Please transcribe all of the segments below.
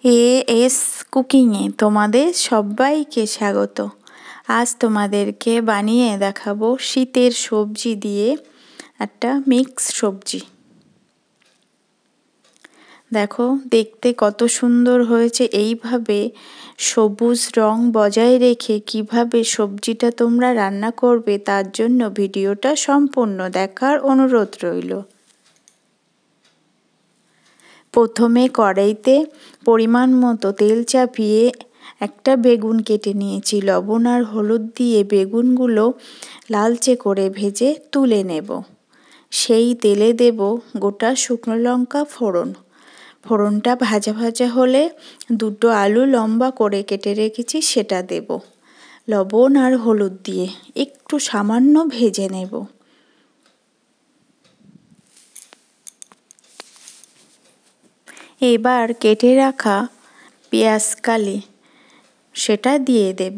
As কুকিংয়ে তোমাদের সবাইকে স্বাগত। আজ তোমাদেরকে বানিয়ে দেখাবো শীতের সবজি দিয়ে একটা মিক্স সবজি। দেখো দেখতে কত সুন্দর হয়েছে। এইভাবে সবুজ রং বজায় রেখে কিভাবে সবজিটা তোমরা রান্না করবে তার জন্য ভিডিওটা সম্পূর্ণ দেখার অনুরোধ রইল। প্রথমে কড়াইতে পরিমাণ মতো তেল চাপিয়ে একটা বেগুন কেটে নিয়েছি। লবণ আর হলুদ দিয়ে বেগুনগুলো লালচে করে ভেজে তুলে নেব। সেই তেলে দেব গোটা শুকনো লঙ্কা ফোড়ন। ফোড়নটা ভাজা ভাজা হলে দুটো আলু লম্বা করে কেটে রেখেছি সেটা দেব। লবণ আর হলুদ দিয়ে একটু সামান্য ভেজে নেব। এবার কেটে রাখা পেঁয়াজকালি সেটা দিয়ে দেব।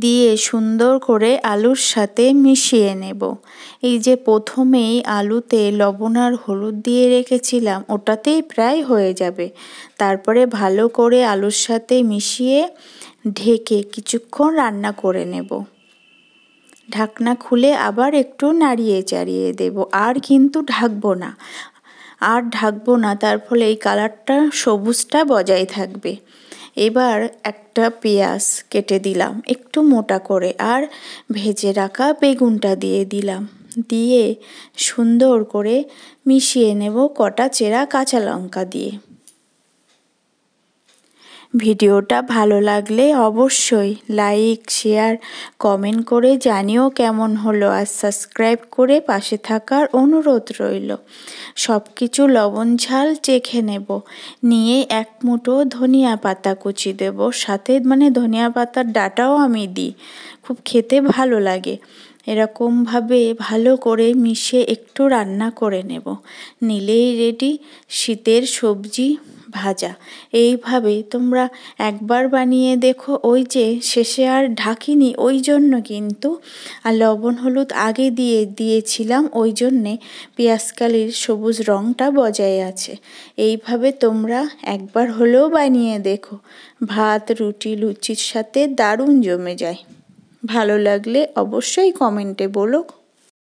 দিয়ে সুন্দর করে আলুর সাথে মিশিয়ে নেব। এই যে প্রথমেই আলুতে লবণ আর হলুদ দিয়ে রেখেছিলাম ওটাতেই প্রায় হয়ে যাবে। তারপরে ভালো করে আলুর সাথে মিশিয়ে ঢেকে কিছুক্ষণ রান্না করে নেব। ঢাকনা খুলে আবার একটু নাড়িয়ে চাড়িয়ে দেব। আর কিন্তু ঢাকবো না, তার ফলে এই কালারটা সবুজটা বজায় থাকবে। এবার একটা পেঁয়াজ কেটে দিলাম একটু মোটা করে, আর ভেজে রাখা বেগুনটা দিয়ে দিলাম। দিয়ে সুন্দর করে মিশিয়ে নেব কটা চেরা কাঁচা লঙ্কা দিয়ে। ভিডিওটা ভালো লাগলে অবশ্যই লাইক, শেয়ার, কমেন্ট করে জানিও কেমন হলো, আর সাবস্ক্রাইব করে পাশে থাকার অনুরোধ রইল। সব কিছু লবণ ঝাল চেখে নেব। নিয়ে এক মুঠো ধনিয়া পাতা কুচি দেব, সাথে ধনিয়া পাতার ডাঁটাও আমি দিই, খুব খেতে ভালো লাগে। এরকমভাবে ভালো করে মিশিয়ে একটু রান্না করে নেব। নিলেই রেডি শীতের সবজি ভাজা। এইভাবে তোমরা একবার বানিয়ে দেখো। ওই যে শেষে আর ঢাকিনি ওই জন্য কিন্তু, আর লবণ হলুদ আগে দিয়েছিলাম ওই জন্যে পেঁয়াজকালির সবুজ রঙটা বজায় আছে। এইভাবে তোমরা একবার হলেও বানিয়ে দেখো। ভাত, রুটি, লুচির সাথে দারুণ জমে যায়। ভালো লাগলে অবশ্যই কমেন্টে বলো।